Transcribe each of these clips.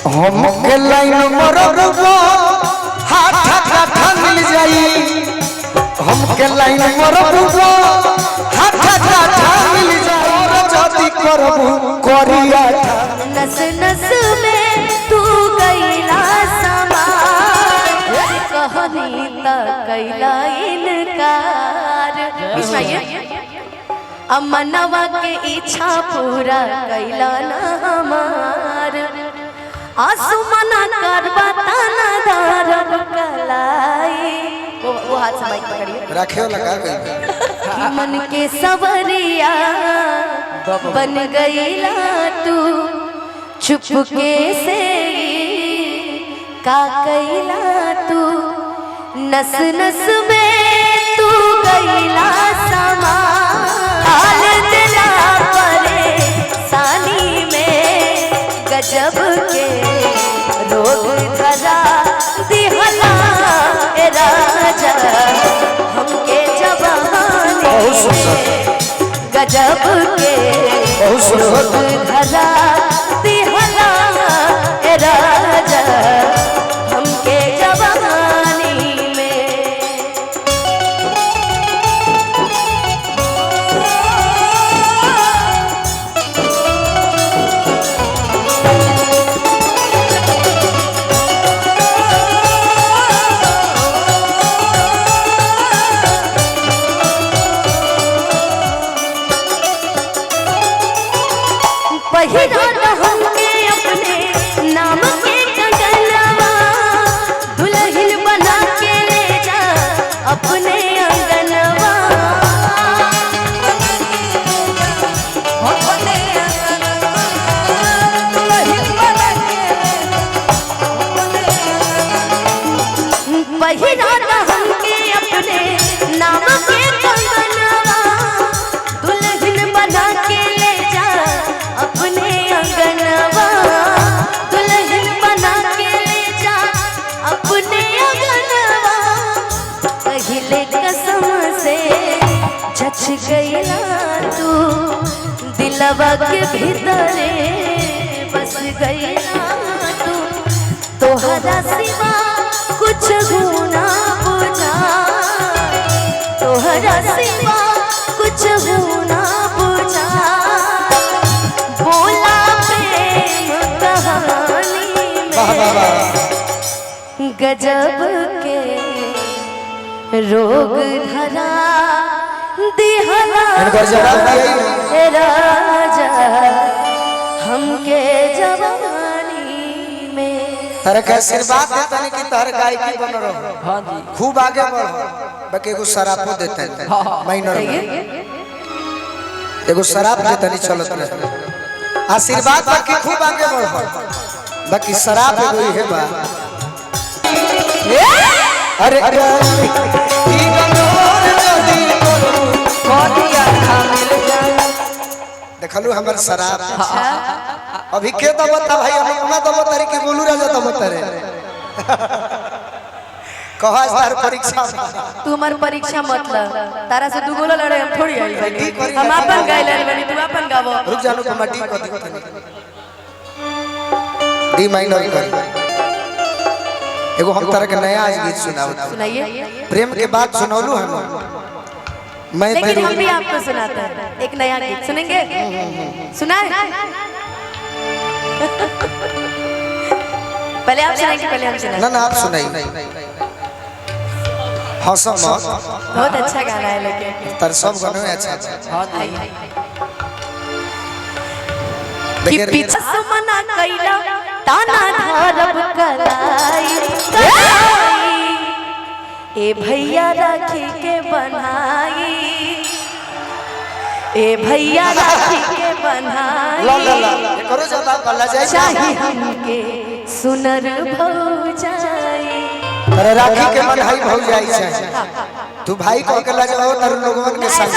हम के लाइन मरबो हाथ काठा मिल जाई हम के लाइन मरबो हाथ काठा मिल जाई जदी करबू करिया नस नस में तू गईला समा कहनी त कैला इनकार अमनवा के इच्छा पूरा कैला ना हमार आंसू मना करवा ताना दारब कलाई वो हाथ से माइक पकड़िए रखियो लगा गई मन के सवरिया बन गईला तू चुपके से का कैला तू नस नस में तू गईला समा हाल दिला परेशानी में गजब के रोग धरा दिहला ए राजा हमके जवानी गजब के रोग धरा दिहला ए राजा हमके जवानी में पहिरा हमके अपने नाम के कंगनवा दुल्हन बना के ले जा अपने अंगनवा पहिरा हमके अपने नाम के कंगनवा दुल्हन बना के ले जा अपने अंगनवा दुल्हन बना के ले जा अपने अंगनवा पहले कसम से झच गईला तू दिलवा के भीतरे बस गईला तू तोहरा सिवा कुछ ना बुझा तोहरा सिवा कुछ ना बुझा बोला प्रेम कहानी में गजब के रोग धरा दिहला ए राजा हमके जवानी में तारे के आशीर्वाद देता नहीं कि तार गायकी बन रहो हां जी खूब आगे बढ़ो बाकी एगो शराबो देते हैं माइनर में एगो शराब देता नहीं चलत रहे आशीर्वाद बाकी खूब आगे बढ़ो बाकी शराब एगो ही है बा अरे ई गनोर जदी कोडिया मिल जाए देखलू हमर शराब अभी के तो बता भाई हम ना तो बता रे कि बोलू राजा तो बता रे कहा सर परीक्षा तू हमार परीक्षा मतलब तारा से दू गोला लड़े हम थोड़ी आई बनी हम अपन गाइले बनी तू अपन गावो रुक जानो कमेटी को दिक्कत डी माइनर कर एगो हम तरह के नया आज गीत सुनाओ सुनाइए प्रेम के बात सुनौलू हम मैं लेकिन हम भी आपको सुनाते हैं एक नया गीत सुनेंगे सुनाए पहले आप सुनाएंगे पहले हम सुनाएंगे ना ना आप सुनाइए हंसम बहुत अच्छा गाना है लेकिन तर सब गाने अच्छा बहुत कि पीछा सुमना कैला ताना धरब कलाई ए भैया राखी के बनाई ए भैया राखी के बनाई ला ला ला करो ज्यादा कल्ला जाए चाहे हमके सुनर भौजाई अरे राखी के मन भाई भौजाई छै तू भाई को के ला जाओ तर लोगन के संग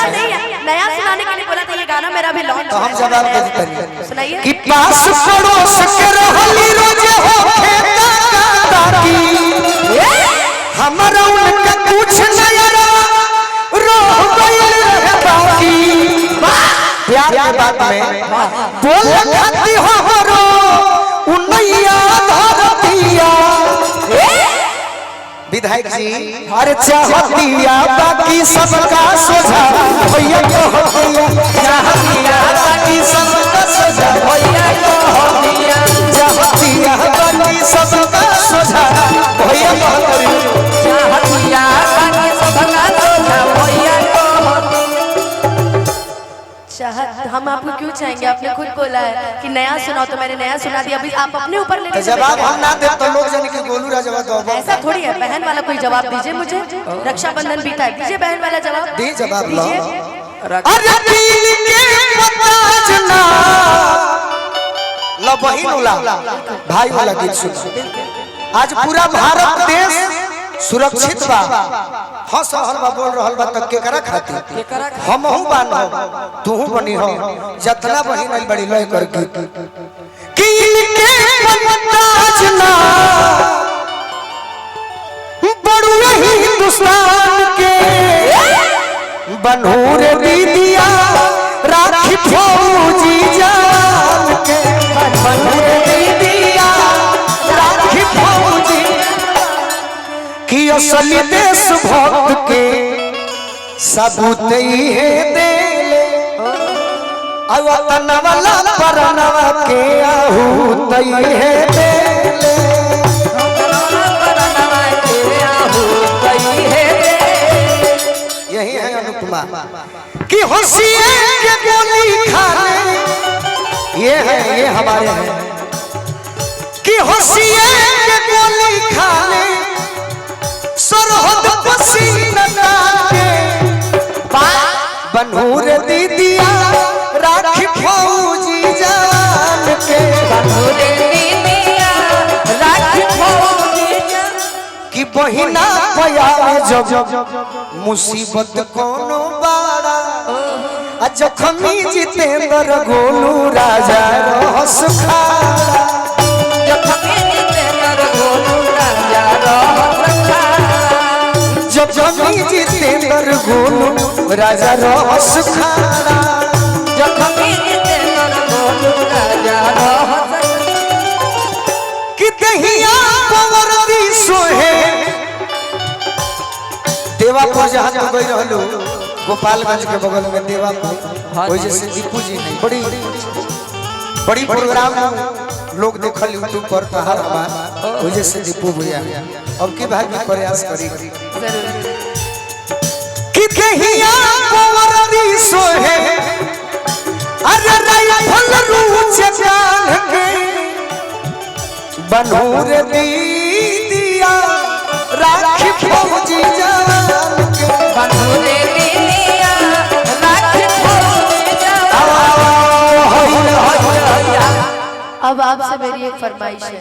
नया सुनाने के लिए बोला था ये गाना मेरा भी लॉन्च तो हम जवाब दे देते सुनाइए कि पास पड़ोस के रहली रोज हो खेता ताकी हमरा उनका कुछ नया रह गइल रहे बाकी प्यार के बात में बोल खाती हो रो उनैया विधायक जी अरे चाहतिया बाकी सबका सोझा भैया को हथिया चाहतिया बाकी सबका सोझा भैया को हथिया चाहतिया बाकी सबका सोझा भैया को हथिया चाहतिया बाकी सबका सोझा भैया को हथिया। हम आपको क्यों चाहेंगे? आपने खुद बोला है कि नया सुनाओ, तो मैंने नया सुना दिया। अभी आप अपने ऊपर ले लीजिए। जवाब हम ना दे तो लोग जाने कि गोलू राजा जवाब दो। ऐसा थोड़ी है, बहन वाला कोई जवाब दीजिए मुझे। रक्षाबंधन बीता है, दीजिए बहन वाला जवाब। दी जवाब लो। दीजिए। अरे दिल के पता जना लो बहिन होला भाई वाला गीत सुन। आज पूरा भारत देश सुरक्षित बा, हंस रहल बा, बोल रहल बा, तक के करा खाती हम हूं बान हो तू बनी हो जतना बहिन आई बड़ी लय कर के कि इनके पताज ना बड़ू हिंदुस्तान के बनूर दीदिया राखी फौजी जान के बनूर दीदिया राखी फौजी कि असली देश भक्त के सबूत ही है देले अवतनवला परनवा के आहूत ही है देले यही है अनुपमा कि होशियार के गोली खाने ये है, ये हमारे हैं कि होशियार के गोली खाने सरहद पसीना के बनूर दीदिया राखी फौजी जान के बनूर दीदिया राखी फौजी जान कि बहिना पयावे जब मुसीबत कोनो बाड़ा आ जखमी जितेंद्र गोलू राजा रहस खाड़ा जखमी जितेंद्र गोलू राजा रहस जखमी जितेंद्र गोलू राजा रहस खाड़ा जखमी जितेंद्र गोलू राजा रहस कि दहिया पवरदी सोहे देवापुर जहां तू गई रहलू गोपालगंज के बगल में देवापुर ओइ जैसे दीपू जी नहीं बड़ी प्रोग्राम लोग देखल यूट्यूब पर तहार हमार ओइ जैसे दीपू भैया अब की भाग में प्रयास करी कि कहिया पवरदी सोहे अरे राइफल रूच जान के बनूर दीदिया राखी फौजी जान के बनूर दीदिया राखी फौजी जान। अब आपसे मेरी एक फरमाइश है,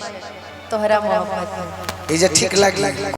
तोहरा मोहब्बत। ये ठीक लगी।